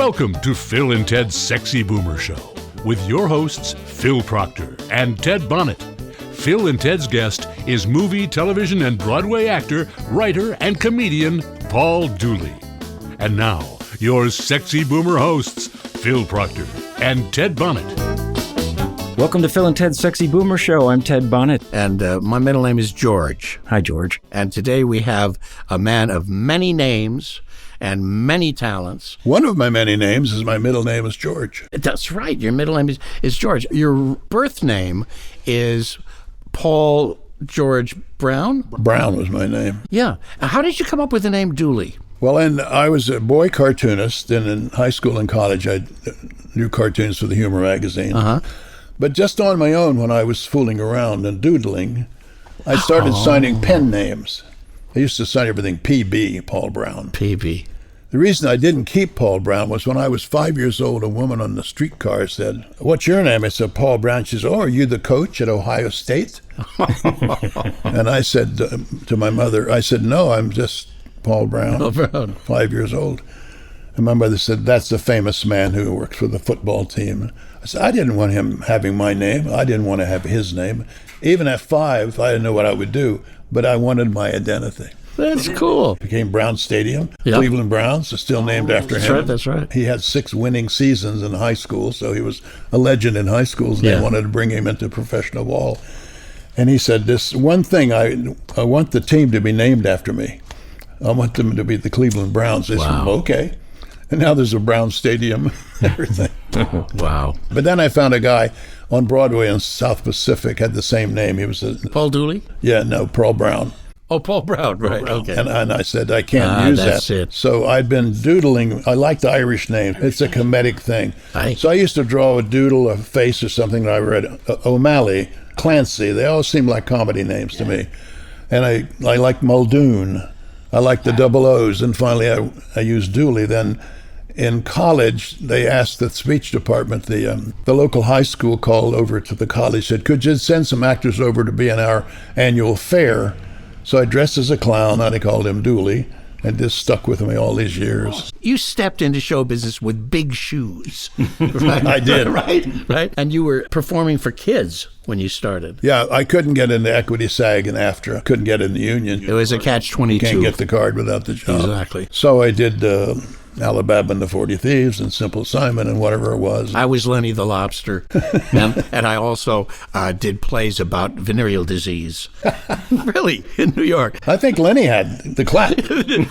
Welcome to Phil and Ted's Sexy Boomer Show with your hosts, Phil Proctor and Ted Bonnet. Phil and Ted's guest is movie, television, and Broadway actor, writer, and comedian Paul Dooley. And now, your Sexy Boomer hosts, Phil Proctor and Ted Bonnet. Welcome to Phil and Ted's Sexy Boomer Show. I'm Ted Bonnet. And my middle name is George. Hi, George. And today we have a man of many names and many talents. One of my many names is my middle name is George. That's right. Your middle name is George. Your birth name is Paul George Brown? Brown was my name. Yeah. How did you come up with the name Dooley? Well, I was a boy cartoonist, and in high school and college I drew cartoons for the Humor magazine. Uh-huh. But just on my own, when I was fooling around and doodling, I started signing pen names. I used to sign everything PB, Paul Brown. PB. The reason I didn't keep Paul Brown was when I was 5 years old, a woman on the streetcar said, "What's your name?" I said, "Paul Brown." She said, "Oh, are you the coach at Ohio State?" And I said to my mother, I said, "No, I'm just Paul Brown, Paul Brown. 5 years old." And my mother said, "That's the famous man who works for the football team." I said, I didn't want him having my name. I didn't want to have his name. Even at 5, I didn't know what I would do, but I wanted my identity. That's cool. Became Brown Stadium. Yep. Cleveland Browns is still named after him. That's right. He had 6 winning seasons in high school, so he was a legend in high schools. And They wanted to bring him into professional ball. And he said, "This one thing, I want the team to be named after me. I want them to be the Cleveland Browns." I said, "Okay." And now there's a Brown Stadium, everything. Wow. But then I found a guy on Broadway in South Pacific had the same name. He was Paul Dooley? Paul Brown. Oh, Paul Brown, right. Okay. And I said, I can't use that's that. It. So I'd been doodling. I liked Irish names. It's a comedic thing. Aye. So I used to draw a doodle, a face or something that I read. O'Malley, Clancy, they all seemed like comedy names to me. And I liked Muldoon. I liked the double O's. And finally I used Dooley. Then in college, they asked the speech department, the local high school called over to the college, said, "Could you send some actors over to be in our annual fair?" So I dressed as a clown, and I called him Dooley, and this stuck with me all these years. You stepped into show business with big shoes. Right? I did. Right. And you were performing for kids when you started. Yeah, I couldn't get into Equity, SAG, and AFTRA. I couldn't get in the union. It was a catch-22. Can't get the card without the job. Exactly. So I did Alabama and the 40 Thieves and Simple Simon and whatever it was. I was Lenny the Lobster, and I also did plays about venereal disease. Really, in New York. I think Lenny had the clap.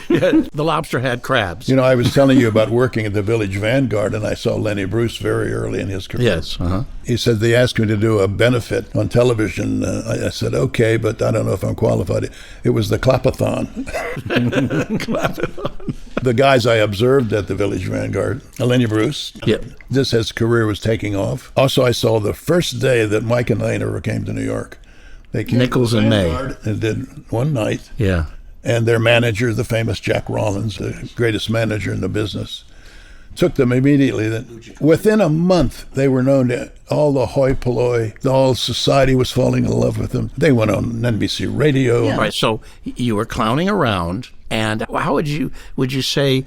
Yeah, the Lobster had crabs. You know, I was telling you about working at the Village Vanguard, and I saw Lenny Bruce very early in his career. Yes. Uh-huh. He said they asked me to do a benefit on television. I said, okay, but I don't know if I'm qualified. It was the Clapathon. Clapathon. The guys I observed at the Village Vanguard, Lenny Bruce, Yep. Just his career was taking off. Also, I saw the first day that Mike and Lane ever came to New York. They came Nichols and May. And did one night. Yeah. And their manager, the famous Jack Rollins, the greatest manager in the business, took them immediately. Within a month, they were known to all the hoi polloi. The whole society was falling in love with them. They went on NBC Radio. Yeah. Right. So you were clowning around, and how would you say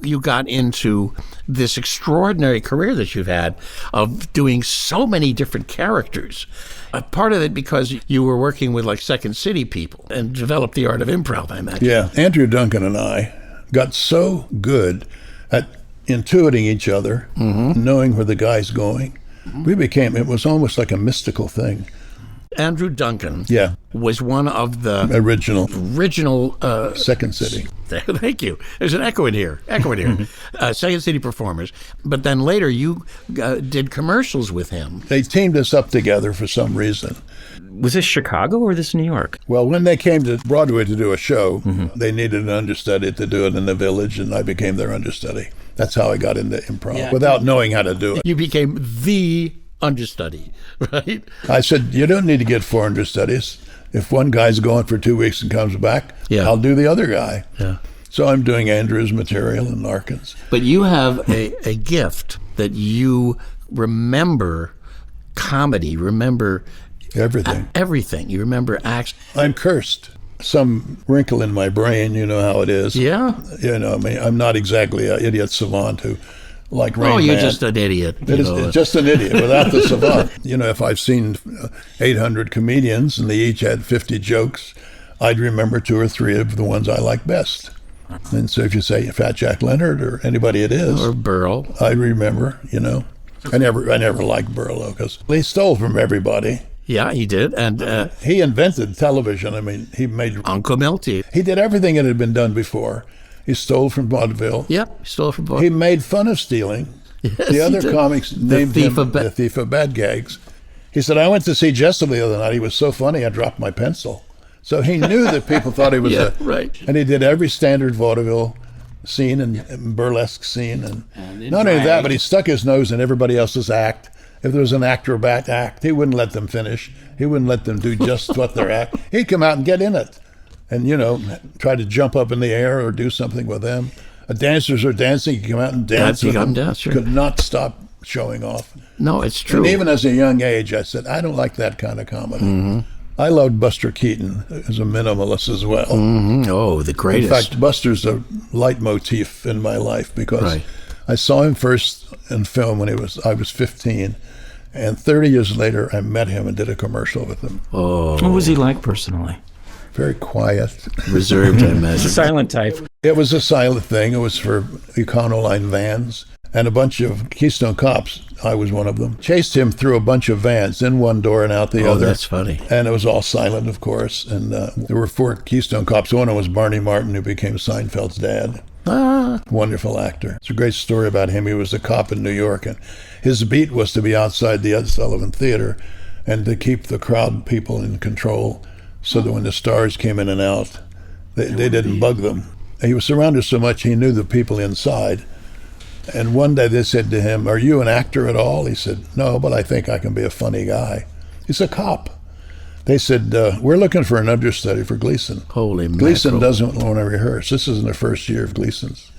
you got into this extraordinary career that you've had of doing so many different characters? Part of it because you were working with like Second City people and developed the art of improv, I imagine. Yeah. Andrew Duncan and I got so good at intuiting each other, knowing where the guy's going. It was almost like a mystical thing. Andrew Duncan was one of the original Second City. Thank you. There's an echo in here. Second City performers. But then later you did commercials with him. They teamed us up together for some reason. Was this Chicago or this New York? Well, when they came to Broadway to do a show, they needed an understudy to do it in the Village, and I became their understudy. That's how I got into improv, without knowing how to do it. You became the understudy, right? I said, you don't need to get 4 understudies. If one guy's going for 2 weeks and comes back, I'll do the other guy. Yeah. So I'm doing Andrew's material and Larkin's. But you have a gift that you remember comedy, remember everything. Everything. You remember acts. I'm cursed. Some wrinkle in my brain, you know how it is. Yeah. You know, I mean, I'm not exactly an idiot savant who like Rain Oh, you're Man. just an idiot. It's just an idiot without the savant. If I've seen 800 comedians and they each had 50 jokes, I'd remember 2 or 3 of the ones I like best. And so if you say Fat Jack Leonard or anybody it is, Or Burl. I'd remember, I never liked Burl because he stole from everybody. Yeah, he did. And He invented television. I mean, he made... Uncle Milty. He did everything that had been done before. He stole from vaudeville. Yep, he stole from both. He made fun of stealing. Yes, The other he did. comics named thief him of the thief of bad gags. He said, I went to see Jessup the other night. He was so funny, I dropped my pencil. So he knew that people thought he was Yeah, right. And he did every standard vaudeville scene and burlesque scene. And not only that, but he stuck his nose in everybody else's act. If there was an acrobat act, he wouldn't let them finish. He wouldn't let them do just what their act. He'd come out and get in it and, try to jump up in the air or do something with them. Dancers are dancing. He'd come out and dance with them. Sure. Could not stop showing off. No, it's true. And even as a young age, I said, I don't like that kind of comedy. Mm-hmm. I loved Buster Keaton as a minimalist as well. Mhm. Oh, the In greatest. fact, Buster's a leitmotif in my life because Right. I saw him first in film when I was 15. And 30 years later, I met him and did a commercial with him. What was he like personally? Very quiet. Reserved, I imagine. Silent type. It was a silent thing. It was for Econoline vans. And a bunch of Keystone Cops, I was one of them, chased him through a bunch of vans, in one door and out the Oh, other. that's funny. And it was all silent, of course. And there were 4 Keystone Cops. One was Barney Martin, who became Seinfeld's dad. Wonderful actor. It's a great story about him. He was a cop in New York, and his beat was to be outside the Ed Sullivan Theater and to keep the crowd people in control so that when the stars came in and out, they didn't bug them. He was surrounded so much he knew the people inside. And one day they said to him, are you an actor at all? He said, no, but I think I can be a funny guy. He's a cop. They said, we're looking for an understudy for Gleason. Holy Gleason mackerel. doesn't want to rehearse. This isn't the first year of Gleason's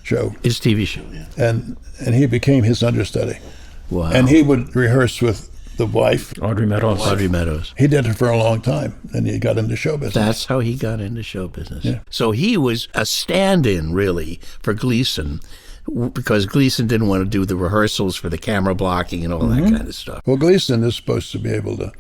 show. His TV show, yeah. And he became his understudy. Wow. And he would rehearse with the wife. Audrey Meadows. Audrey Meadows. He did it for a long time, and he got into show business. That's how he got into show business. Yeah. So he was a stand-in, really, for Gleason, because Gleason didn't want to do the rehearsals for the camera blocking and all that kind of stuff. Well, Gleason is supposed to be able to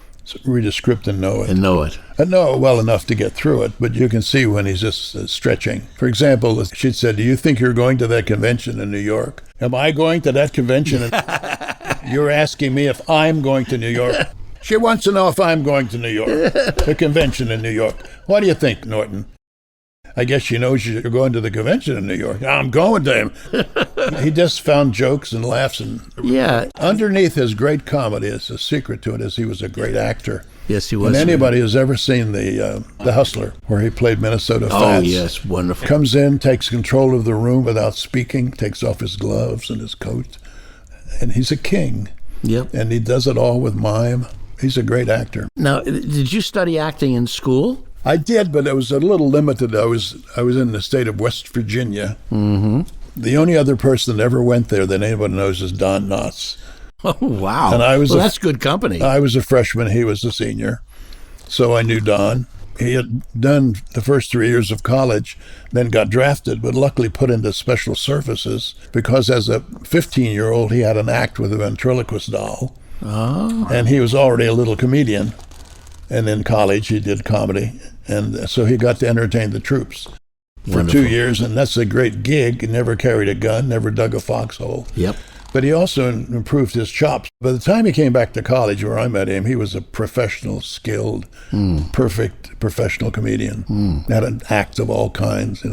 read a script and know it. And know it. And know it well enough to get through it, but you can see when he's just stretching. For example, she'd said, do you think you're going to that convention in New York? Am I going to that convention? You're asking me if I'm going to New York. She wants to know if I'm going to New York, the convention in New York. What do you think, Norton? I guess she knows you're going to the convention in New York. I'm going to him. He just found jokes and laughs. And Yeah. underneath his great comedy, is a secret to it, is he was a great actor. Yes, he was. And anybody who's ever seen the Hustler, where he played Minnesota Oh, Fats, yes, wonderful. comes in, takes control of the room without speaking, takes off his gloves and his coat, and he's a king. Yep. And he does it all with mime. He's a great actor. Now, did you study acting in school? I did, but it was a little limited. I was in the state of West Virginia. Mm-hmm. The only other person that ever went there that anybody knows is Don Knotts. Oh, wow. And I was that's good company. I was a freshman. He was a senior. So I knew Don. He had done the first 3 years of college, then got drafted, but luckily put into special services because as a 15-year-old, he had an act with a ventriloquist doll. Oh. And he was already a little comedian. And in college, he did comedy. And so he got to entertain the troops for Wonderful. 2 years. And that's a great gig. He never carried a gun, never dug a foxhole. Yep. But he also improved his chops. By the time he came back to college, where I met him, he was a professional, skilled, perfect professional comedian. Had an act of all kinds,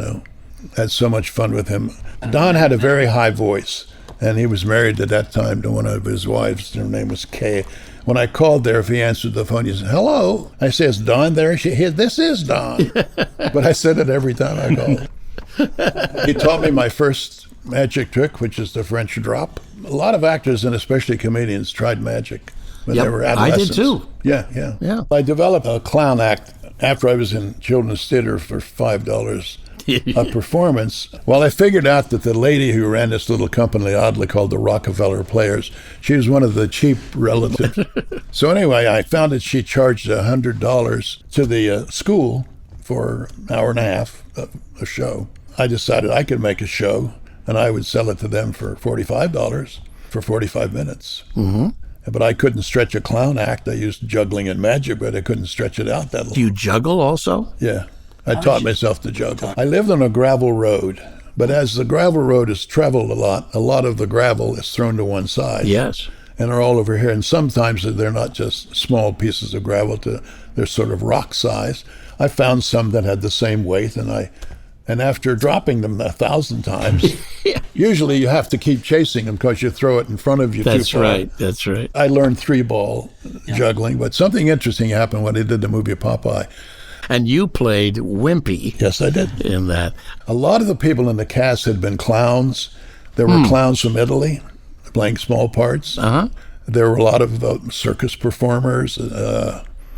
Had so much fun with him. Don had a very high voice, and he was married at that time to one of his wives. Her name was Kay. When I called there, if he answered the phone, he said, hello. I said, is Don there? This is Don. But I said it every time I called. He taught me my first magic trick, which is the French drop. A lot of actors, and especially comedians, tried magic when Yep, they were I did adolescents. too. Yeah. I developed a clown act after I was in children's theater for $5 a performance. Well, I figured out that the lady who ran this little company, oddly called the Rockefeller Players, she was one of the cheap relatives. So anyway, I found that she charged $100 to the school for an hour and a half of a show. I decided I could make a show. and I would sell it to them for $45 for 45 minutes. Mm-hmm. But I couldn't stretch a clown act. I used juggling and magic, but I couldn't stretch it out that long. Do you juggle also? Yeah. I taught myself to juggle. I lived on a gravel road, but as the gravel road is traveled a lot of the gravel is thrown to one side. Yes. And are all over here. And sometimes they're not just small pieces of gravel, they're sort of rock size. I found some that had the same weight, and after dropping them 1,000 times, usually you have to keep chasing them because you throw it in front of you too far. That's right. I learned 3-ball juggling, but something interesting happened when I did the movie Popeye. And you played Wimpy. Yes, I did. In that. A lot of the people in the cast had been clowns. There were clowns from Italy playing small parts. Uh-huh. There were a lot of circus performers.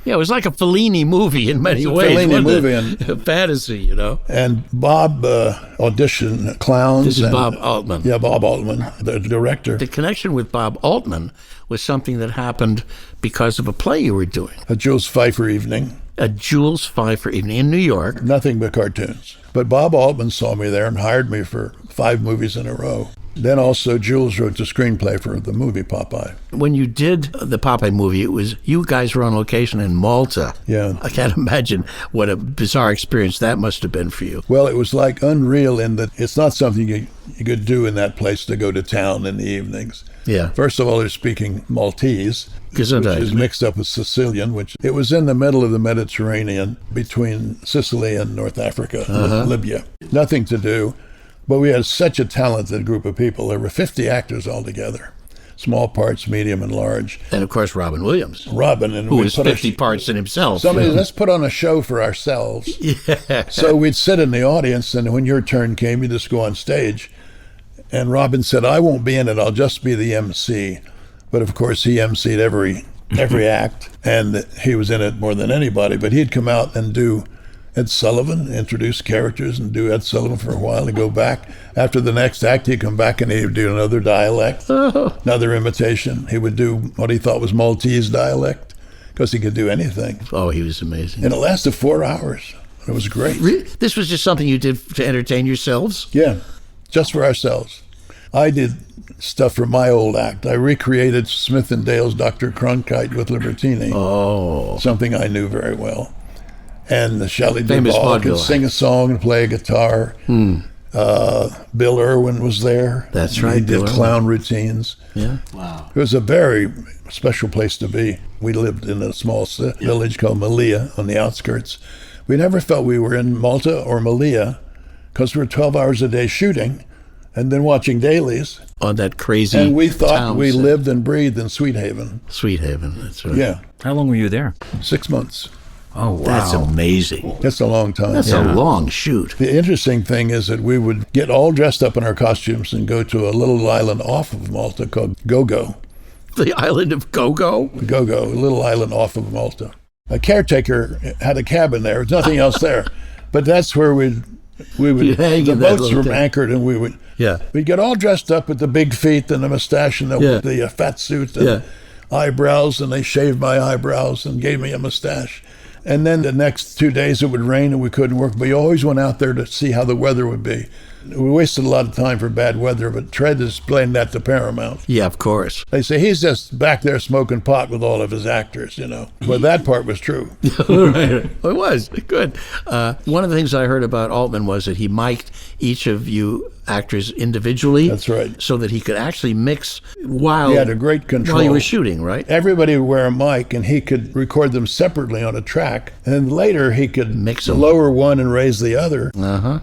Yeah, it was like a Fellini movie in many ways. Fellini movie and fantasy, you know. And Bob auditioned clowns. This is Bob Altman. Yeah, Bob Altman, the director. The connection with Bob Altman was something that happened because of a play you were doing. A Jules Pfeiffer evening. A Jules Pfeiffer evening in New York. Nothing but cartoons. But Bob Altman saw me there and hired me for 5 movies in a row. Then also Jules wrote the screenplay for the movie Popeye. When you did the Popeye movie, it was you guys were on location in Malta. Yeah. I can't imagine what a bizarre experience that must have been for you. Well, it was like unreal in that it's not something you could do in that place to go to town in the evenings. Yeah. First of all, they're speaking Maltese, which is mixed up with Sicilian, which it was in the middle of the Mediterranean between Sicily and North Africa, Libya. Nothing to do. But we had such a talented group of people. There were 50 actors altogether, small parts, medium, and large. And of course, Robin Williams. And who was 50 parts in himself. Let's put on a show for ourselves. Yeah. So we'd sit in the audience, and when your turn came, you just go on stage. And Robin said, I won't be in it, I'll just be the MC. But of course, he MC'd every act, and he was in it more than anybody. But he'd come out and do Ed Sullivan, introduce characters and do Ed Sullivan for a while and go back. After the next act, he'd come back and he'd do another dialect, another imitation. He would do what he thought was Maltese dialect because he could do anything. Oh, he was amazing. And it lasted 4 hours. It was great. This was just something you did to entertain yourselves? Yeah, just for ourselves. I did stuff for my old act. I recreated Smith and Dale's Dr. Cronkite with Libertini. Oh. Something I knew very well. And Shelley Duvall could sing a song and play a guitar. Bill Irwin was there. That's right. He did clown routines. Yeah. Wow. It was a very special place to be. We lived in a small village called Malia on the outskirts. We never felt we were in Malta or Malia because we were 12 hours a day shooting and then watching dailies. On that crazy And we thought we lived and breathed in Sweet Haven. Sweet Haven, that's right. Yeah. How long were you there? 6 months. Oh, wow. That's amazing. That's a long time. That's a long shoot. The interesting thing is that we would get all dressed up in our costumes and go to a little island off of Malta called Gogo. The island of Gogo? Gogo, a little island off of Malta. A caretaker had a cabin there. There's nothing else there. But that's where we would the boats were anchored and we'd get all dressed up with the big feet and the mustache and the fat suit and eyebrows, and they shaved my eyebrows and gave me a mustache. And then the next 2 days it would rain and we couldn't work. But you always went out there to see how the weather would be. We wasted a lot of time for bad weather, but Tread is playing that to Paramount. Yeah, of course. They say he's just back there smoking pot with all of his actors, you know. But that part was true. Right. It was. Good. One of the things I heard about Altman was that he mic'd each of you actors individually. That's right. So that he could actually mix while... He had a great control. While you were shooting, right? Everybody would wear a mic, and he could record them separately on a track. And then later he could mix them. Lower one and raise the other,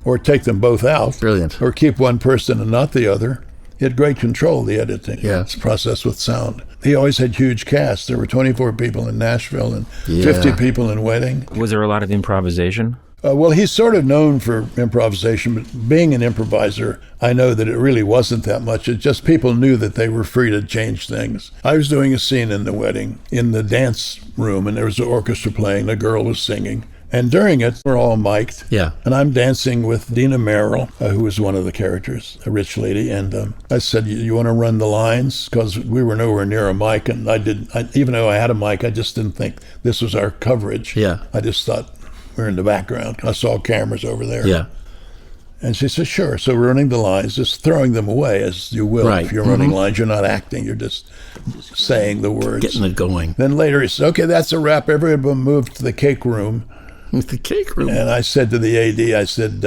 or take them both out. Brilliant. Or keep one person and not the other. He had great control of the editing process with sound. He always had huge casts. There were 24 people in Nashville and 50 people in Wedding. Was there a lot of improvisation? Well, he's sort of known for improvisation, but being an improviser, I know that it really wasn't that much. It just people knew that they were free to change things. I was doing a scene in the wedding in the dance room, and there was an orchestra playing. The girl was singing. And during it, we're all mic'd. Yeah. And I'm dancing with Dina Merrill, who was one of the characters, a rich lady. And I said, you want to run the lines? Because we were nowhere near a mic. And even though I had a mic, I just didn't think this was our coverage. Yeah. I just thought we're in the background. I saw cameras over there. Yeah. And she said, sure. So we're running the lines, just throwing them away as you will. Right. If you're running lines, you're not acting. You're just saying the words. Getting it going. Then later he said, okay, that's a wrap. Everyone moved to the cake room. The cake room. And I said to the AD, I said,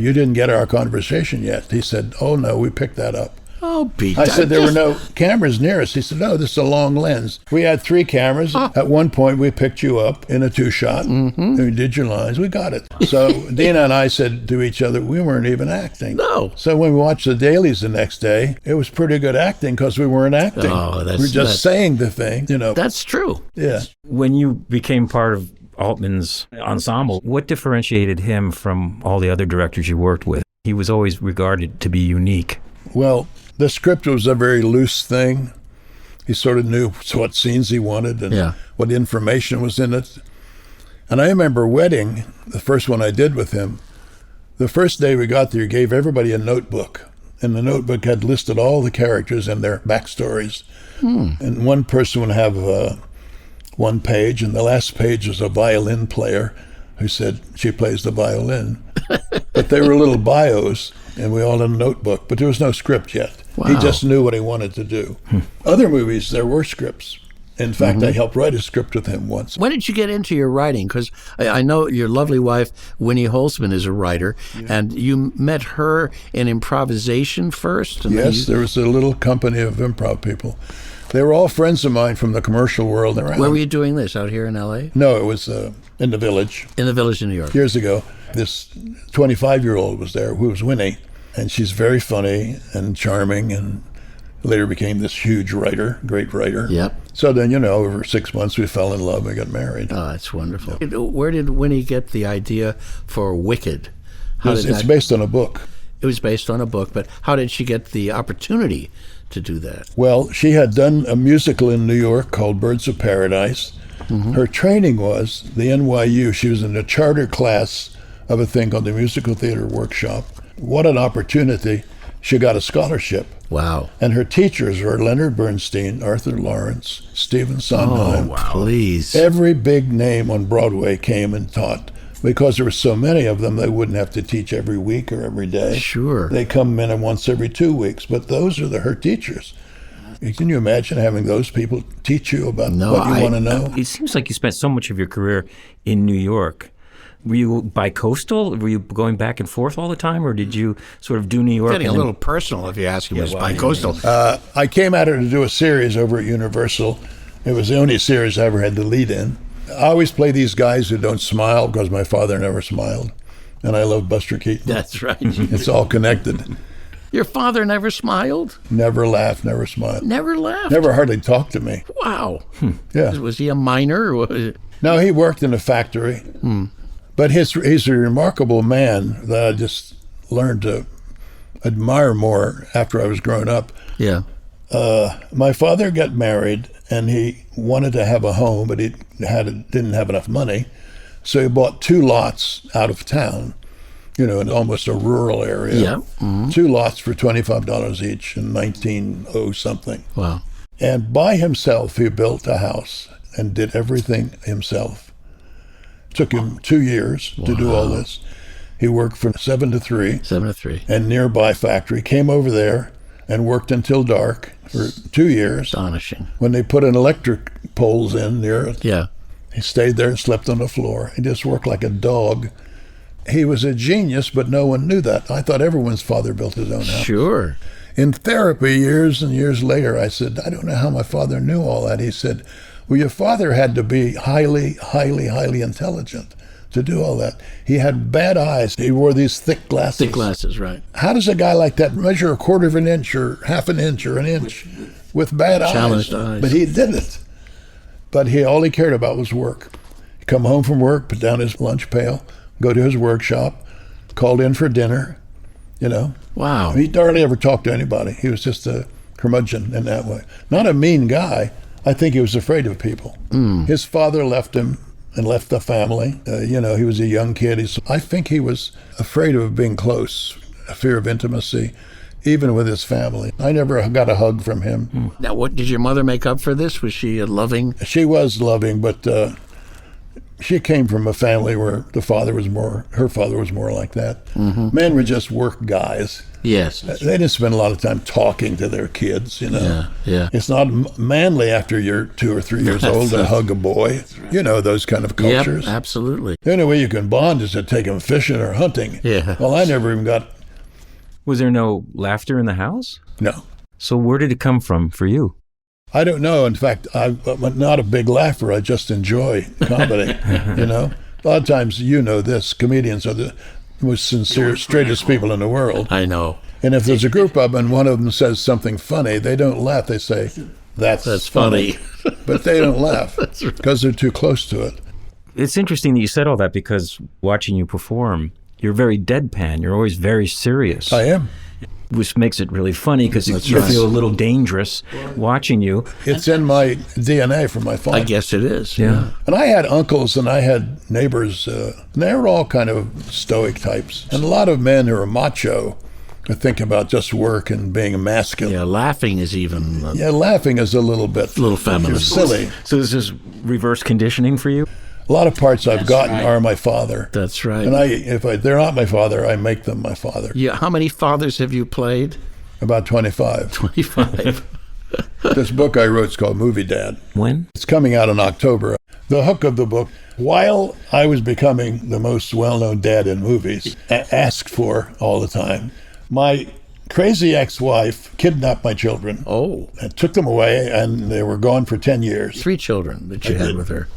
you didn't get our conversation yet. He said, oh, no, we picked that up. Oh, Pete. I said there were no cameras near us. He said, no, this is a long lens. We had 3 cameras. At one point, we picked you up in a 2-shot. And we did your lines. We got it. So Dina and I said to each other, we weren't even acting. No. So when we watched the dailies the next day, it was pretty good acting because we weren't acting. Oh, we were just saying the thing, That's true. Yeah. When you became part of Altman's ensemble, what differentiated him from all the other directors you worked with? He was always regarded to be unique. Well, the script was a very loose thing. He sort of knew what scenes he wanted and what information was in it. And I remember Wedding, the first one I did with him, the first day we got there, he gave everybody a notebook. And the notebook had listed all the characters and their backstories. And one person would have one page, and the last page was a violin player who said she plays the violin. But they were little bios, and we all had a notebook, but there was no script yet. Wow. He just knew what he wanted to do. Other movies, there were scripts. In fact, I helped write a script with him once. When did you get into your writing? Because I know your lovely wife, Winnie Holzman, is a writer, and you met her in improvisation first? And Yes, there was a little company of improv people. They were all friends of mine from the commercial world around. Where were you doing this? Out here in L.A.? No, it was in the Village. In the Village in New York. Years ago, this 25-year-old was there who was Winnie, and she's very funny and charming and later became this huge writer, great writer. Yep. So then, over 6 months we fell in love and got married. Oh, that's wonderful. Where did Winnie get the idea for Wicked? It's based on a book. It was based on a book, but how did she get the opportunity to do that? Well, she had done a musical in New York called Birds of Paradise. Her training was the NYU. She was in a charter class of a thing called the Musical Theater Workshop. What an opportunity. She got a scholarship. Wow. And her teachers were Leonard Bernstein, Arthur Lawrence, Stephen Sondheim. Oh, wow. Please. Every big name on Broadway came and taught. Because there were so many of them, they wouldn't have to teach every week or every day. Sure. They come in once every 2 weeks. But those are her teachers. Can you imagine having those people teach you about what you want to know? It seems like you spent so much of your career in New York. Were you bi-coastal? Were you going back and forth all the time, or did you sort of do New York? Getting a little personal if you ask him. Bi-coastal. I came out here to do a series over at Universal. It was the only series I ever had to lead in. I always play these guys who don't smile because my father never smiled. And I love Buster Keaton. That's right. It's all connected. Your father never smiled? Never laughed, never smiled. Never laughed? Never hardly talked to me. Wow. Yeah. Was he a miner? Or No, he worked in a factory. But he's a remarkable man that I just learned to admire more after I was growing up. Yeah. My father got married, and he wanted to have a home, but he didn't have enough money. So he bought 2 lots out of town, in almost a rural area. Yeah. 2 lots for $25 each in 1900-something. Wow. And by himself, he built a house and did everything himself. Took him 2 years to do all this. He worked from 7 to 3. 7 to 3. And nearby factory, came over there and worked until dark for 2 years. Astonishing. When they put an electric poles in near it, Yeah. he stayed there and slept on the floor. He just worked like a dog. He was a genius, but no one knew that. I thought everyone's father built his own house. Sure. In therapy, years and years later, I said, I don't know how my father knew all that. He said, well, your father had to be highly, highly, highly intelligent to do all that. He had bad eyes. He wore these thick glasses. Thick glasses, right. How does a guy like that measure a quarter of an inch or half an inch or an inch with bad Challenged eyes. But he did it. But all he cared about was work. He'd come home from work, put down his lunch pail, go to his workshop, called in for dinner, Wow. He hardly ever talked to anybody. He was just a curmudgeon in that way. Not a mean guy. I think he was afraid of people. His father left him and left the family. He was a young kid. I think he was afraid of being close, a fear of intimacy, even with his family. I never got a hug from him. Now, what did your mother make up for this? Was she a loving? She was loving, but she came from a family where her father was more like that. Mm-hmm. Men were just work guys. Yes. They didn't spend a lot of time talking to their kids, you know. Yeah, yeah. It's not manly after you're 2 or 3 years old to hug a boy. You know, those kind of cultures. Yep, absolutely. The only way you can bond is to take them fishing or hunting. Yeah. Well, I never even got... Was there no laughter in the house? No. So where did it come from for you? I don't know. In fact, I'm not a big laugher. I just enjoy comedy, you know. A lot of times, you know this, comedians are the most sincere, straightest people in the world. I know. And if there's a group of them and one of them says something funny, they don't laugh. They say, that's funny. But they don't laugh because they're too close to it. It's interesting that you said all that because watching you perform, you're very deadpan. You're always very serious. I am. Which makes it really funny because you right. feel a little dangerous watching you. It's in my DNA from my father. I guess it is. Yeah. And I had uncles and I had neighbors, and they were all kind of stoic types. And a lot of men who are macho who think about just work and being masculine. Yeah, laughing is even... Yeah, laughing is a little bit... A little feminine. Silly. So this is reverse conditioning for you? A lot of parts I've gotten are my father. That's right. And if they're not my father, I make them my father. Yeah, how many fathers have you played? About 25. 25. This book I wrote is called Movie Dad. When? It's coming out in October. The hook of the book, while I was becoming the most well-known dad in movies, asked for all the time, my crazy ex-wife kidnapped my children. Oh. And took them away, and they were gone for 10 years. 3 children that you had with her.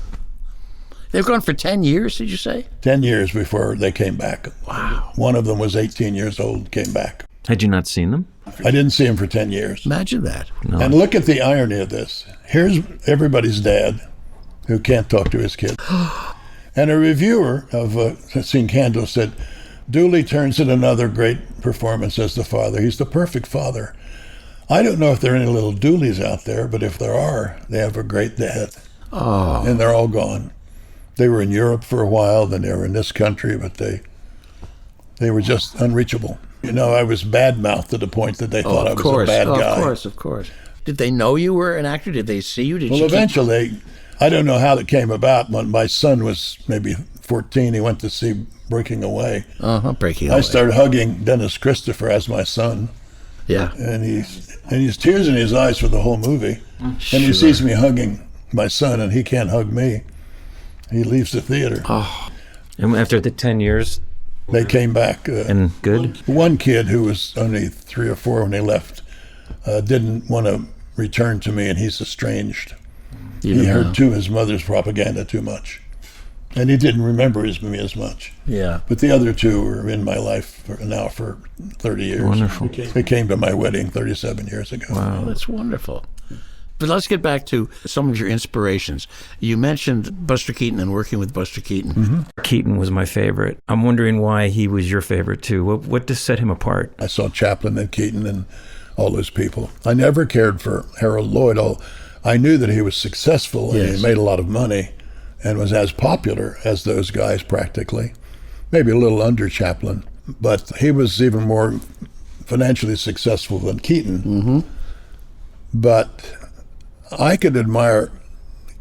They've gone for 10 years, did you say? 10 years before they came back. Wow. One of them was 18 years old, came back. Had you not seen them? I didn't see him for 10 years. Imagine that. No. And look at the irony of this. Here's everybody's dad who can't talk to his kid. And a reviewer of Seen Candle said, Dooley turns in another great performance as the father. He's the perfect father. I don't know if there are any little Dooleys out there, but if there are, they have a great dad. Oh. And they're all gone. They were in Europe for a while, then they were in this country, but they were just unreachable. You know, I was bad-mouthed to the point that they thought I was a bad guy. Of course. Did they know you were an actor? Did they see you? Well, eventually, I don't know how it came about. When my son was maybe 14, he went to see Breaking Away. Breaking Away. I started hugging Dennis Christopher as my son. Yeah. And he's tears in his eyes for the whole movie. And he sees me hugging my son, and he can't hug me. He leaves the theater. Oh. And after the 10 years? They came back. And good? One kid who was only 3 or 4 when they left didn't want to return to me, and he's estranged. He heard his mother's propaganda too much. And he didn't remember me as much. Yeah. But the other 2 are in my life now for 30 years. Wonderful. They came to my wedding 37 years ago. Wow, that's wonderful. But let's get back to some of your inspirations. You mentioned Buster Keaton and working with Buster Keaton. Mm-hmm. Keaton was my favorite. I'm wondering why he was your favorite too. What just set him apart? I saw Chaplin and Keaton and all those people. I never cared for Harold Lloyd. I knew that he was successful and he made a lot of money and was as popular as those guys practically. Maybe a little under Chaplin, but he was even more financially successful than Keaton. Mm-hmm. But I could admire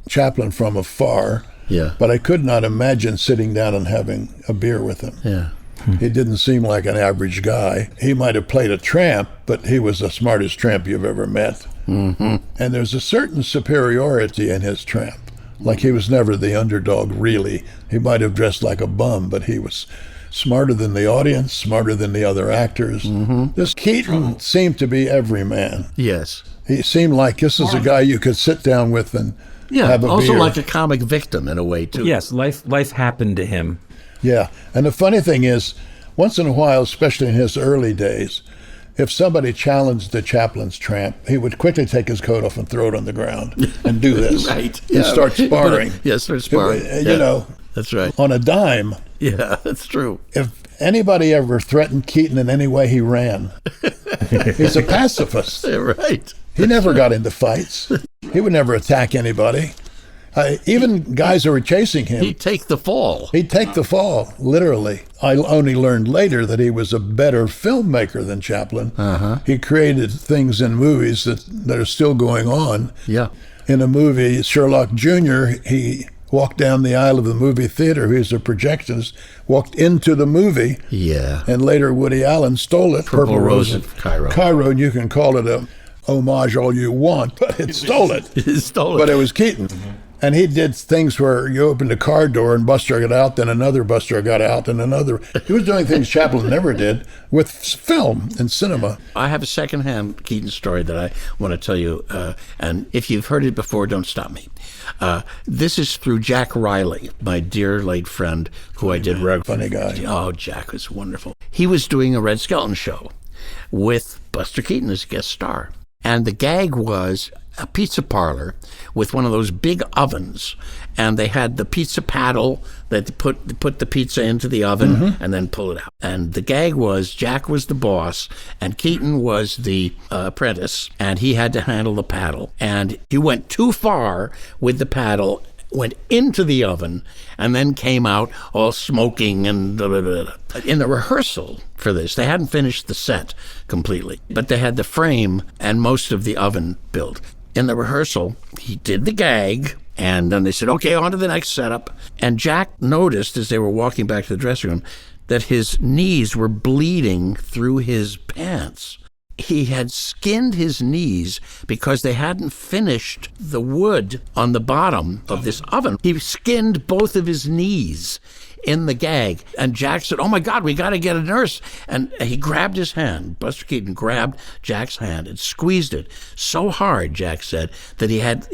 Chaplin from afar, but I could not imagine sitting down and having a beer with him. Yeah. He didn't seem like an average guy. He might have played a tramp, but he was the smartest tramp you've ever met. Mm-hmm. And there's a certain superiority in his tramp. Like he was never the underdog, really. He might have dressed like a bum, but he was smarter than the audience, smarter than the other actors. Mm-hmm. This Keaton seemed to be every man. Yes. He seemed like this is a guy you could sit down with and have a also beer. like a comic victim in a way, too. Yes, life happened to him. Yeah, and the funny thing is, once in a while, especially in his early days, if somebody challenged the Chaplin's tramp, he would quickly take his coat off and throw it on the ground and do this. Right. And start sparring. Start sparring. You know, that's right. on a dime. Yeah, that's true. If anybody ever threatened Keaton in any way, he ran. He's a pacifist. Right. He never got into fights. He would never attack anybody. Even guys who were chasing him. He'd take the fall. He'd take the fall, literally. I only learned later that he was a better filmmaker than Chaplin. He created things in movies that are still going on. Yeah. In a movie, Sherlock Jr., he walked down the aisle of the movie theater. He was a projectionist, walked into the movie. Yeah. And later Woody Allen stole it. Purple Rose of Cairo. Cairo, and you can call it a homage all you want, but it stole it. It stole it. But it was Keaton. And he did things where you opened a car door and Buster got out, then another Buster got out, and another. He was doing things Chaplin never did with film and cinema. I have a secondhand Keaton story that I want to tell you, and if you've heard it before, don't stop me. This is through Jack Riley, my dear late friend, who I did Funny guy. Oh, Jack was wonderful. He was doing a Red Skelton show with Buster Keaton as a guest star. And the gag was a pizza parlor with one of those big ovens, and they had the pizza paddle that put the pizza into the oven and then pull it out. And the gag was Jack was the boss and Keaton was the apprentice, and he had to handle the paddle. And he went too far with the paddle, went into the oven, and then came out all smoking and blah, blah, blah. In the rehearsal for this, they hadn't finished the set completely, but they had the frame and most of the oven built. In the rehearsal, he did the gag, and then they said, okay, on to the next setup. And Jack noticed as they were walking back to the dressing room that his knees were bleeding through his pants. He had skinned his knees because they hadn't finished the wood on the bottom of this oven. He skinned both of his knees in the gag. And Jack said, oh my God, we got to get a nurse. And he grabbed his hand. Buster Keaton grabbed Jack's hand and squeezed it so hard, Jack said, that he had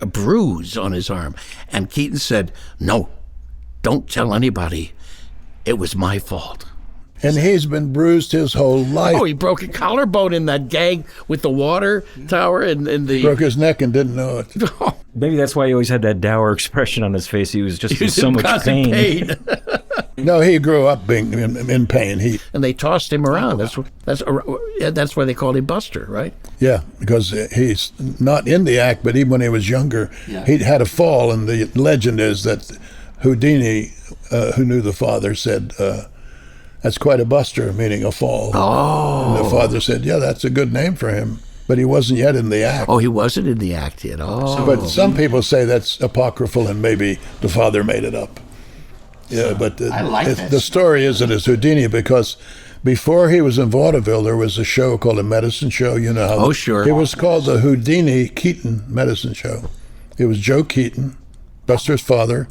a bruise on his arm. And Keaton said, no, don't tell anybody. It was my fault. And he's been bruised his whole life. Oh, he broke a collarbone in that gag with the water tower and the... Broke his neck and didn't know it. Maybe that's why he always had that dour expression on his face. He was just in so much pain. No, he grew up being in pain. And they tossed him around. That's why they called him Buster, right? Yeah, because he's not in the act, but even when he was younger, he had a fall. And the legend is that Houdini, who knew the father, said... that's quite a buster, meaning a fall. Oh. And the father said, yeah, that's a good name for him. But he wasn't yet in the act. Oh, he wasn't in the act yet. Oh. But some people say that's apocryphal and maybe the father made it up. Yeah, but I like that. The story is that it's Houdini because before he was in vaudeville, there was a show called a medicine show. You know how? Oh, sure. It was called the Houdini-Keaton medicine show. It was Joe Keaton, Buster's father,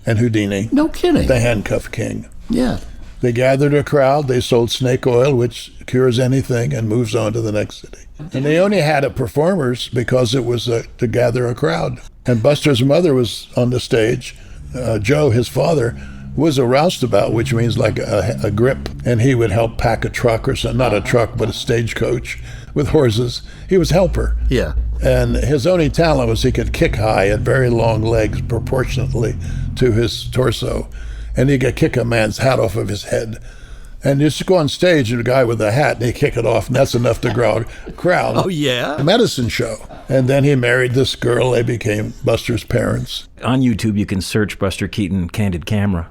and Houdini. No kidding. The handcuff king. Yeah. They gathered a crowd. They sold snake oil, which cures anything and moves on to the next city. And they only had performers because it was to gather a crowd. And Buster's mother was on the stage. Joe, his father, was a roustabout, which means like a grip. And he would help pack a truck or something, not a truck, but a stagecoach with horses. He was helper. Yeah. And his only talent was he could kick high at very long legs proportionately to his torso. And he could kick a man's hat off of his head. And you just go on stage and a guy with a hat and he kick it off, and that's enough to grow a crowd. Oh, yeah? A medicine show. And then he married this girl. They became Buster's parents. On YouTube, you can search Buster Keaton Candid Camera.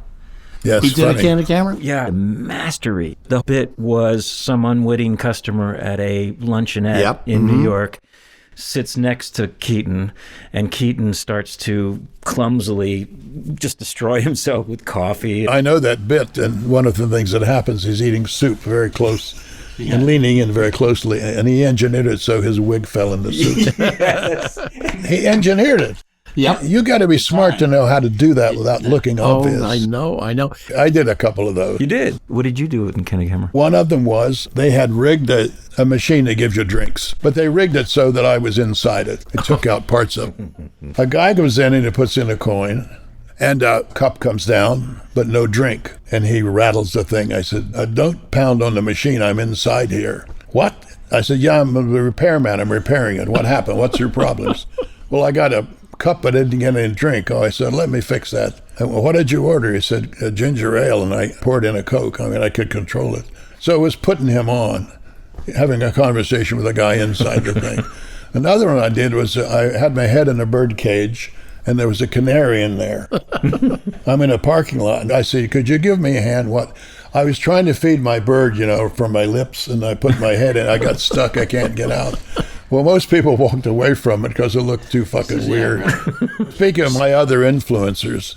Yes, he did a Candid Camera? Yeah, mastery. The bit was some unwitting customer at a luncheonette in New York sits next to Keaton, and Keaton starts to clumsily just destroy himself with coffee. I know that bit, and one of the things that happens, he's eating soup very close and leaning in very closely, and he engineered it so his wig fell in the soup. Yes. He engineered it. Yep. You got to be smart to know how to do that without looking obvious. Oh, I know. I did a couple of those. You did? What did you do in Candid Camera? One of them was they had rigged a machine that gives you drinks, but they rigged it so that I was inside it. It took out parts of it. A guy comes in and he puts in a coin, and a cup comes down, but no drink. And he rattles the thing. I said, don't pound on the machine. I'm inside here. What? I said, yeah, I'm a repairman. I'm repairing it. What happened? What's your problems? Well, I got a cup, but I didn't get any drink. Oh, I said, let me fix that. And, well, what did you order? He said, a ginger ale, and I poured in a Coke. I mean, I could control it. So it was putting him on, having a conversation with a guy inside the thing. Another one I did was I had my head in a bird cage, and there was a canary in there. I'm in a parking lot, and I said, could you give me a hand? What? I was trying to feed my bird, from my lips, and I put my head in. I got stuck. I can't get out. Well, most people walked away from it because it looked too fucking weird. Speaking of my other influencers,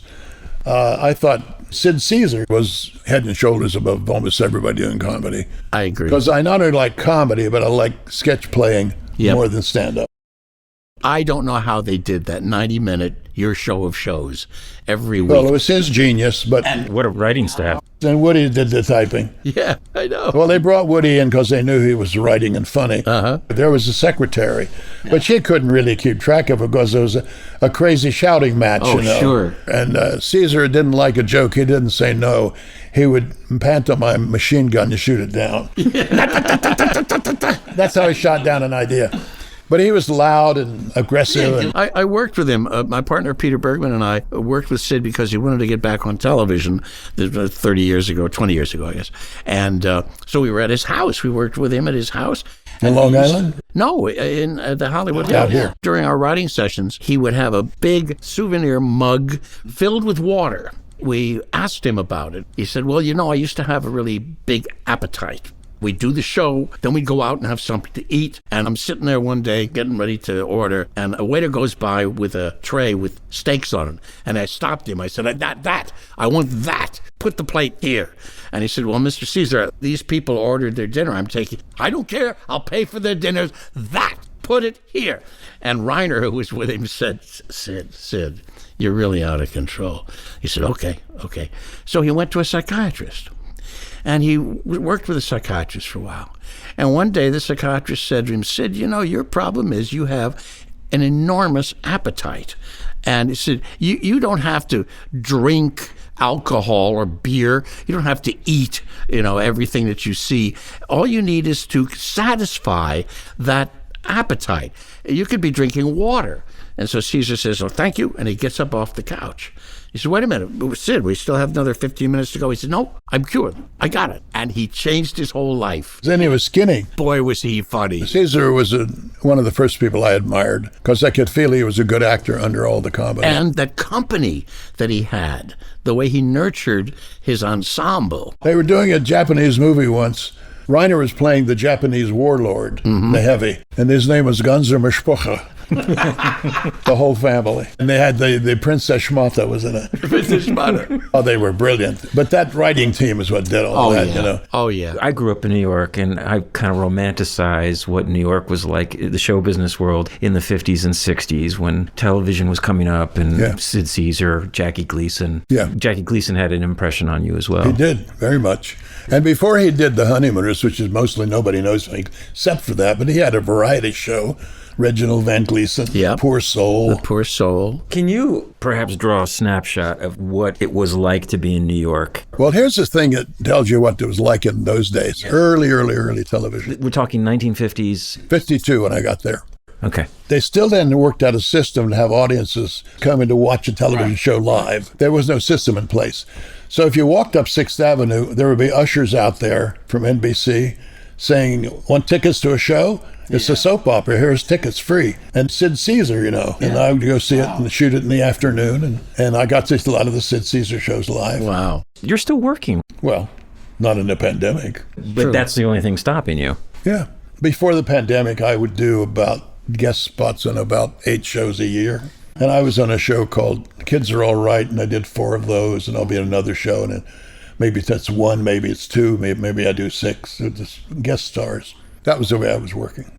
I thought Sid Caesar was head and shoulders above almost everybody doing comedy. I agree. Because I not only like comedy, but I like sketch playing more than stand-up. I don't know how they did that 90-minute Your Show of Shows every week. Well, it was his genius, but... And what a writing staff. And Woody did the typing. Yeah, I know. Well, they brought Woody in because they knew he was writing and funny. There was a secretary, but she couldn't really keep track of it because there was a crazy shouting match. Oh, sure. And Caesar didn't like a joke. He didn't say no. He would pantomime machine gun to shoot it down. That's how he shot down an idea. But he was loud and aggressive. And I worked with him. My partner, Peter Bergman, and I worked with Sid because he wanted to get back on television 30 years ago, 20 years ago, I guess. And so we were at his house. We worked with him at his house. In Long Island? No, in the Hollywood Hills. Out here. During our writing sessions, he would have a big souvenir mug filled with water. We asked him about it. He said, well, I used to have a really big appetite. We'd do the show, then we'd go out and have something to eat. And I'm sitting there one day getting ready to order, and a waiter goes by with a tray with steaks on it. And I stopped him. I said, I want that. Put the plate here. And he said, well, Mr. Caesar, these people ordered their dinner. I don't care. I'll pay for their dinners. That. Put it here. And Reiner, who was with him, said, Sid, you're really out of control. He said, okay. So he went to a psychiatrist. And he worked with a psychiatrist for a while. And one day the psychiatrist said to him, Sid, your problem is you have an enormous appetite. And he said, you don't have to drink alcohol or beer. You don't have to eat, everything that you see. All you need is to satisfy that appetite. You could be drinking water. And so Caesar says, oh, thank you. And he gets up off the couch. He said, wait a minute, Sid, we still have another 15 minutes to go. He said, no, I'm cured. I got it. And he changed his whole life. Then he was skinny. Boy, was he funny. Caesar was one of the first people I admired because I could feel he was a good actor under all the comedy. And that company that he had, the way he nurtured his ensemble. They were doing a Japanese movie once. Reiner was playing the Japanese warlord, the heavy, and his name was Ganzer Mishpucha. The whole family. And they had the Princess Schmata was in it. Princess Schmata. Oh, they were brilliant. But that writing team is what did all that, Oh, yeah. I grew up in New York, and I kind of romanticize what New York was like, the show business world, in the 50s and 60s when television was coming up, and Sid Caesar, Jackie Gleason. Yeah. Jackie Gleason had an impression on you as well. He did, very much. And before he did The Honeymooners, which is mostly nobody knows except for that, but he had a variety show. Reginald Van Gleason, Poor Soul. The Poor Soul. Can you perhaps draw a snapshot of what it was like to be in New York? Well, here's the thing that tells you what it was like in those days. Early television. We're talking 1950s? 52 when I got there. Okay. They still hadn't worked out a system to have audiences coming to watch a television show live. There was no system in place. So if you walked up 6th Avenue, there would be ushers out there from NBC saying, want tickets to a show? It's a soap opera. Here's tickets free. And Sid Caesar, and I would go see it and shoot it in the afternoon. And I got to see a lot of the Sid Caesar shows live. Wow. You're still working. Well, not in the pandemic. But that's the only thing stopping you. Yeah. Before the pandemic, I would do about guest spots on about 8 shows a year. And I was on a show called Kids Are All Right, and I did 4 of those, and I'll be in another show, and maybe that's 1, maybe it's 2, maybe I do 6. It's just guest stars. That was the way I was working.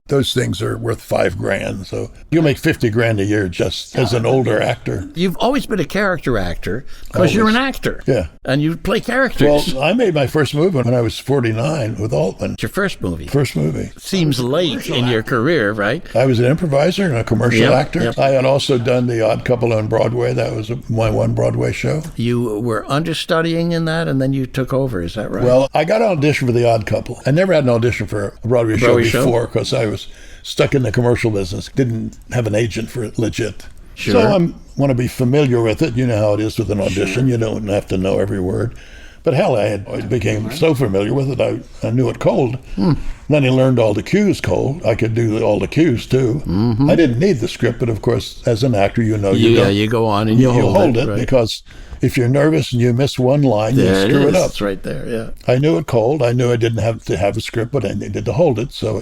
Those things are worth $5,000, so you'll make $50,000 a year just as an older actor. You've always been a character actor because you're an actor. Yeah. And you play characters. Well, I made my first movie when I was 49 with Altman. It's your first movie. First movie. Seems late in your career, right? I was an improviser and a commercial actor. Yep. I had also done The Odd Couple on Broadway. That was my one Broadway show. You were understudying in that, and then you took over. Is that right? Well, I got an audition for The Odd Couple. I never had an audition for a Broadway show before because I was stuck in the commercial business. Didn't have an agent for it legit. Sure. So I want to be familiar with it. You know how it is with an audition. Sure. You don't have to know every word. But hell, I became so familiar with it, I knew it cold. Then I learned all the cues cold. I could do all the cues too. I didn't need the script, but of course, as an actor, you go on and you hold it, right? Because if you're nervous and you miss one line, you screw it up. It's right there, yeah. I knew it cold. I knew I didn't have to have a script, but I needed to hold it so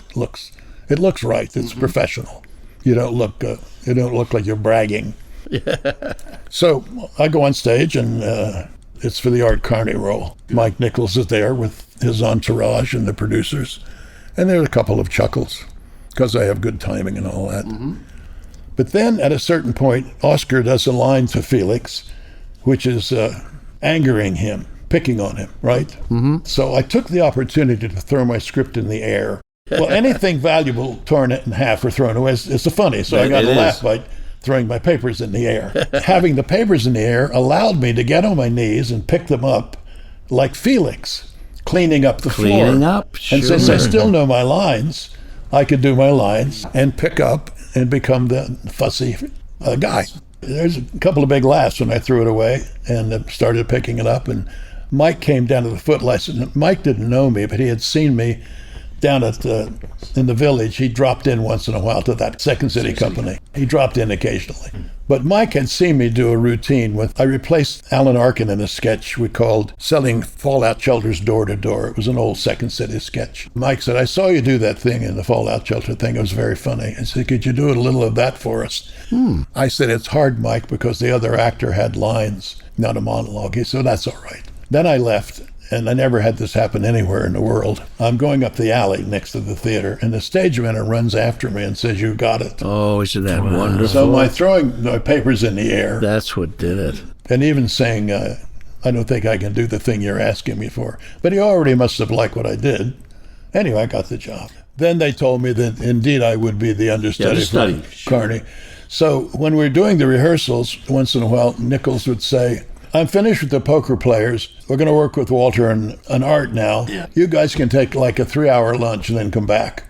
it It looks right. It's professional. You don't look like you're bragging. So I go on stage, and it's for the Art Carney role. Mike Nichols is there with his entourage and the producers, and there are a couple of chuckles because I have good timing and all that. But then at a certain point, Oscar does a line to Felix, which is angering him, picking on him, right? So I took the opportunity to throw my script in the air. Well, anything valuable torn it in half or thrown away is funny, so I got to laugh by throwing my papers in the air. Having the papers in the air allowed me to get on my knees and pick them up like Felix, cleaning up the floor. And since I still know my lines, I could do my lines and pick up and become the fussy guy. There's a couple of big laughs when I threw it away and started picking it up. And Mike came down to the footlights. And Mike didn't know me, but he had seen me down in the village. He dropped in once in a while to that Second City Company. He dropped in occasionally. But Mike had seen me do a routine I replaced Alan Arkin in a sketch we called Selling Fallout Shelters Door to Door. It was an old Second City sketch. Mike said, I saw you do that thing in the Fallout Shelter thing. It was very funny. I said, could you do a little of that for us? I said, it's hard, Mike, because the other actor had lines, not a monologue. He said, that's all right. Then I left. And I never had this happen anywhere in the world. I'm going up the alley next to the theater, and the stage manager runs after me and says, you got it. Oh, isn't that wonderful? So my throwing my papers in the air. That's what did it. And even saying, I don't think I can do the thing you're asking me for. But he already must have liked what I did. Anyway, I got the job. Then they told me that indeed I would be the understudy for Carney. So when we were doing the rehearsals, once in a while, Nichols would say, I'm finished with the poker players. We're going to work with Walter and Art now. Yeah. You guys can take like a 3-hour lunch and then come back.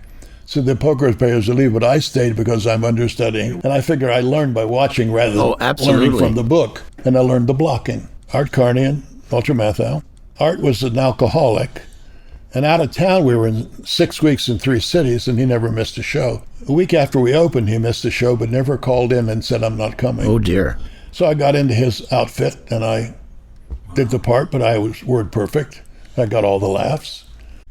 So the poker players will leave, but I stayed because I'm understudying. And I figure I learned by watching rather than learning from the book. And I learned the blocking. Art Carney and Walter Matthau. Art was an alcoholic. And out of town, we were in 6 weeks in 3 cities, and he never missed a show. A week after we opened, he missed a show, but never called in and said, I'm not coming. Oh, dear. So I got into his outfit, and I did the part, but I was word perfect. I got all the laughs.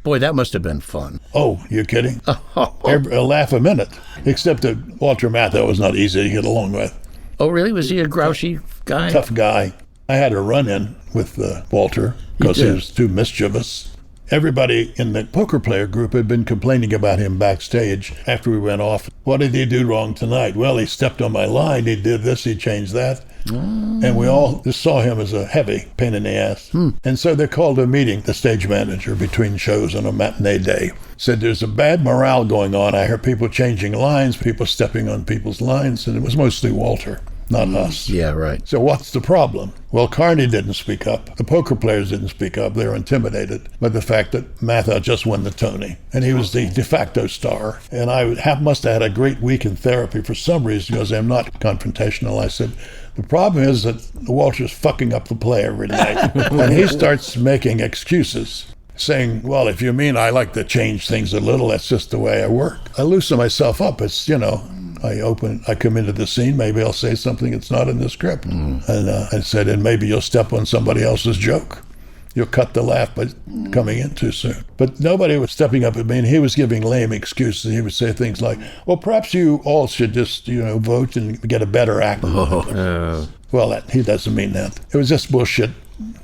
Boy, that must have been fun. Oh, you kidding? A laugh a minute. Except that Walter Matthau was not easy to get along with. Oh, really? Was he a grouchy guy? Tough guy. I had a run-in with Walter because he was too mischievous. Everybody in the poker player group had been complaining about him backstage after we went off. What did he do wrong tonight? Well, he stepped on my line. He did this. He changed that. And we all just saw him as a heavy pain in the ass. And so they called a meeting, the stage manager, between shows on a matinee day. Said, there's a bad morale going on. I hear people changing lines, people stepping on people's lines. And it was mostly Walter, not us. Yeah, right. So what's the problem? Well, Carney didn't speak up. The poker players didn't speak up. They were intimidated by the fact that Matthau just won the Tony. And he was the de facto star. And I must have had a great week in therapy for some reason because I'm not confrontational. I said, the problem is that Walter's fucking up the play every night. And he starts making excuses, saying, well, if you mean I like to change things a little, that's just the way I work. I loosen myself up. It's, I come into the scene, maybe I'll say something that's not in the script. And I said, and maybe you'll step on somebody else's joke. You'll cut the laugh by coming in too soon. But nobody was stepping up at me, and he was giving lame excuses. He would say things like, well, perhaps you all should just, vote and get a better actor. Well, he doesn't mean that. It was just bullshit.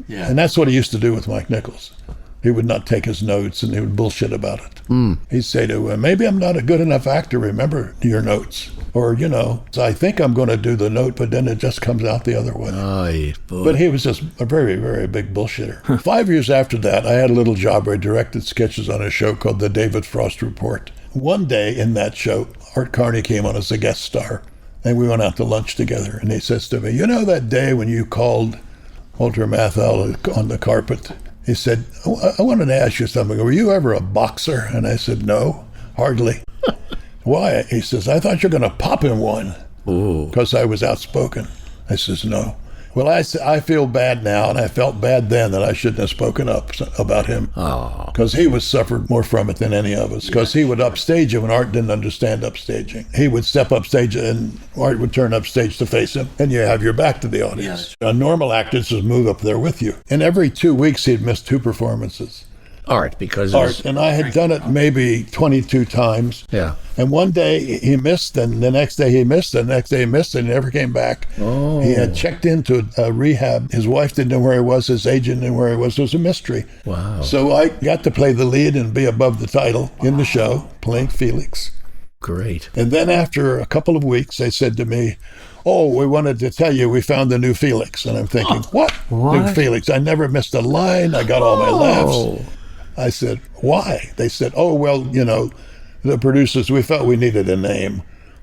Yeah. And that's what he used to do with Mike Nichols. He would not take his notes, and he would bullshit about it. He'd say to him, maybe I'm not a good enough actor, remember your notes. Or, I think I'm going to do the note, but then it just comes out the other way. But he was just a very, very big bullshitter. 5 years after that, I had a little job where I directed sketches on a show called The David Frost Report. One day in that show, Art Carney came on as a guest star, and we went out to lunch together. And he says to me, that day when you called Walter Matthau on the carpet? He said, I wanted to ask you something. Were you ever a boxer? And I said, no, hardly. Why? He says, I thought you were going to pop him one because I was outspoken. I says, no. Well, I feel bad now, and I felt bad then that I shouldn't have spoken up about him because he was suffered more from it than any of us because he would upstage him, and Art didn't understand upstaging. He would step upstage, and Art would turn upstage to face him, and you have your back to the audience. A normal actor just move up there with you. And every 2 weeks, he'd miss 2 performances. Art, because Art. And I had done it maybe 22 times. Yeah. And one day he missed, and the next day he missed, and the next day he missed, and he never came back. Oh. He had checked into a rehab. His wife didn't know where he was. His agent didn't know where he was. It was a mystery. Wow. So I got to play the lead and be above the title in the show, playing Felix. Great. And then after a couple of weeks, they said to me, "Oh, we wanted to tell you we found the new Felix." And I'm thinking, what? New Felix? I never missed a line. I got all my laughs. I said, why? They said, "Oh, well, the producers, we felt we needed a name.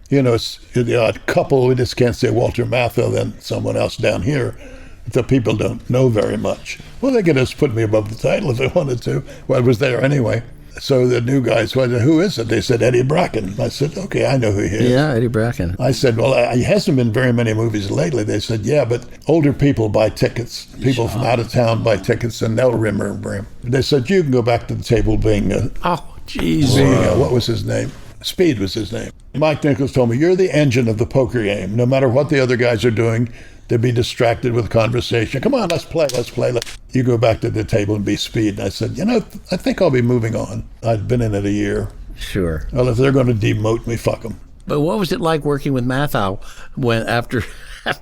It's the odd couple. We just can't say Walter Matthau, then someone else down here. The people don't know very much." Well, they could just put me above the title if they wanted to. Well, I was there anyway. So the new guys said, "Who is it?" They said, "Eddie Bracken." I said, "Okay, I know who he is." Yeah, Eddie Bracken. I said, "Well, he hasn't been very many movies lately." They said, "Yeah, but older people buy tickets. People from out of town buy tickets, and they'll remember him." They said, "You can go back to the table being what was his name? Speed was his name." Mike Nichols told me, "You're the engine of the poker game. No matter what the other guys are doing, they'll be distracted with conversation. Come on, let's play. You go back to the table and be Speed." And I said, "I think I'll be moving on." I'd been in it a year. Sure. Well, if they're going to demote me, fuck them. But what was it like working with Matthau after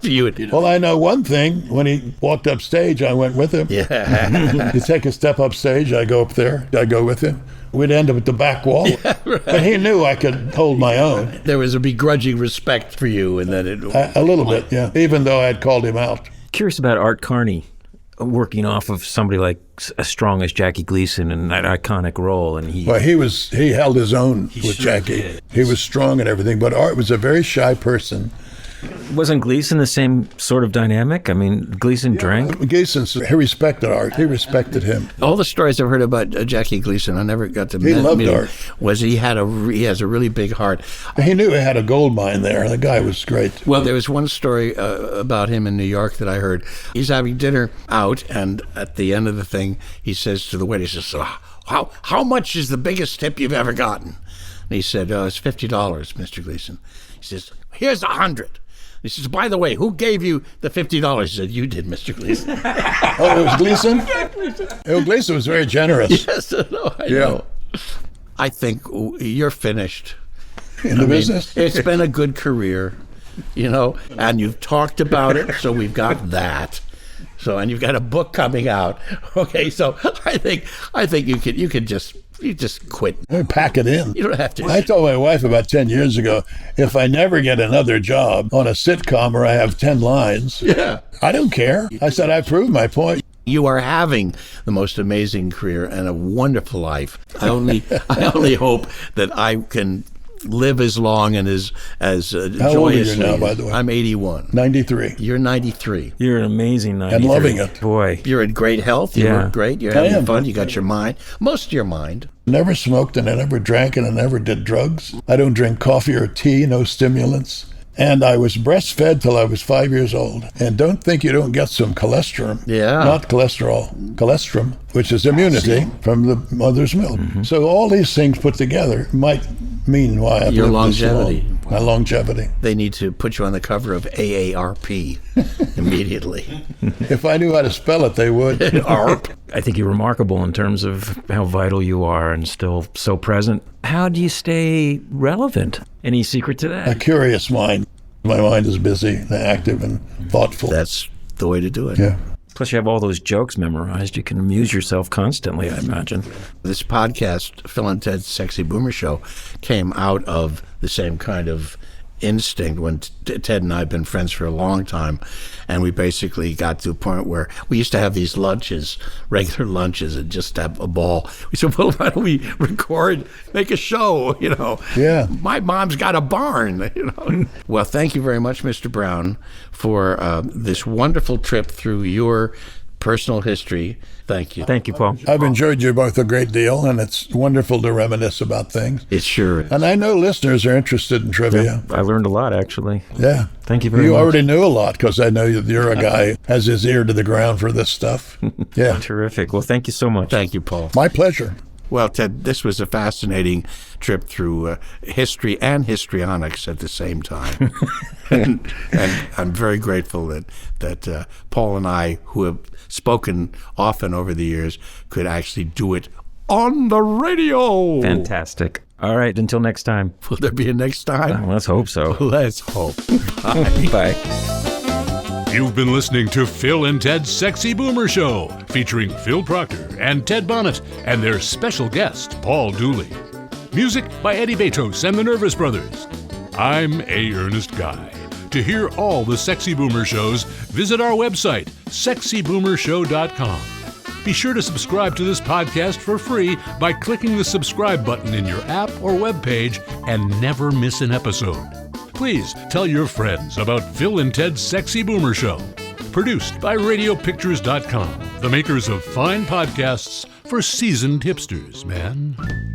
you had... Well, I know one thing. When he walked up stage, I went with him. Yeah. You take a step up stage, I go up there. I go with him. We'd end up at the back wall. Yeah, right. But he knew I could hold my own. There was a begrudging respect for you, and then a little bit, yeah. Even though I had called him out. Curious about Art Carney, working off of somebody like as strong as Jackie Gleason in that iconic role, and he held his own with Jackie. He was strong and everything, but Art was a very shy person. Wasn't Gleason the same sort of dynamic? I mean, Gleason drank. He respected Art. He respected him. All the stories I've heard about Jackie Gleason, I never got to meet him. He loved Art. He has a really big heart. He knew he had a gold mine there. The guy was great. Well, there was one story about him in New York that I heard. He's having dinner out, and at the end of the thing, he says to the waiter, he says, "So how much is the biggest tip you've ever gotten?" And he said, "It's $50, Mr. Gleason." He says, "Here's $100." He says, "By the way, who gave you the $50? He said, "You did, Mr. Gleason." Oh, it was Gleason? Gleason was very generous. Yes, I know. I think you're finished. In the business? It's been a good career, and you've talked about it, so we've got that. So, and you've got a book coming out. Okay, so I think you could just quit. Pack it in. You don't have to. I told my wife about 10 years ago, if I never get another job on a sitcom or I have 10 lines, I don't care. I said, I proved my point. You are having the most amazing career and a wonderful life. I only hope that I can live as long and as joyously. How old are you now, by the way? I'm 81. 93. You're 93. You're an amazing 93. And loving it. Boy. You're in great health. You look great. You're having fun. You got your mind. Most of your mind. Never smoked and I never drank and I never did drugs. I don't drink coffee or tea, no stimulants. And I was breastfed till I was 5 years old. And don't think you don't get some cholesterol. Yeah. Not cholesterol. Cholesterol, which is immunity from the mother's milk. Mm-hmm. So all these things put together might mean why I've your lived longevity. This long. My longevity. They need to put you on the cover of AARP immediately. If I knew how to spell it, they would. ARP. I think you're remarkable in terms of how vital you are and still so present. How do you stay relevant? Any secret to that? A curious mind. My mind is busy and active and thoughtful. That's the way to do it. Yeah. Plus, you have all those jokes memorized. You can amuse yourself constantly, I imagine. This podcast, Phil and Ted's Sexy Boomer Show, came out of the same kind of instinct when Ted and I have been friends for a long time, and we basically got to a point where we used to have these lunches, regular lunches, and just have a ball. We said, well, why don't we record, make a show, Yeah. My mom's got a barn, Well, thank you very much, Mr. Brown, for this wonderful trip through your personal history. Thank you. Thank you, Paul. I've enjoyed you both a great deal, and it's wonderful to reminisce about things. It sure is. And I know listeners are interested in trivia. I learned a lot, actually. Yeah. Thank you very much. You already knew a lot, because I know you're a guy who has his ear to the ground for this stuff. Yeah. Terrific. Well, thank you so much. Thank you, Paul. My pleasure. Well, Ted, this was a fascinating trip through history and histrionics at the same time. and I'm very grateful that Paul and I, who have spoken often over the years, could actually do it on the radio. Fantastic. All right, until next time. Will there be a next time? Let's hope so. Let's hope. Bye. Bye. You've been listening to Phil and Ted's Sexy Boomer Show, featuring Phil Proctor and Ted Bonnet and their special guest, Paul Dooley. Music by Eddie Betos and the Nervous Brothers. I'm A. Ernest Guy. To hear all the Sexy Boomer shows, visit our website, sexyboomershow.com. Be sure to subscribe to this podcast for free by clicking the subscribe button in your app or webpage and never miss an episode. Please tell your friends about Phil and Ted's Sexy Boomer Show. Produced by RadioPictures.com, the makers of fine podcasts for seasoned hipsters, man.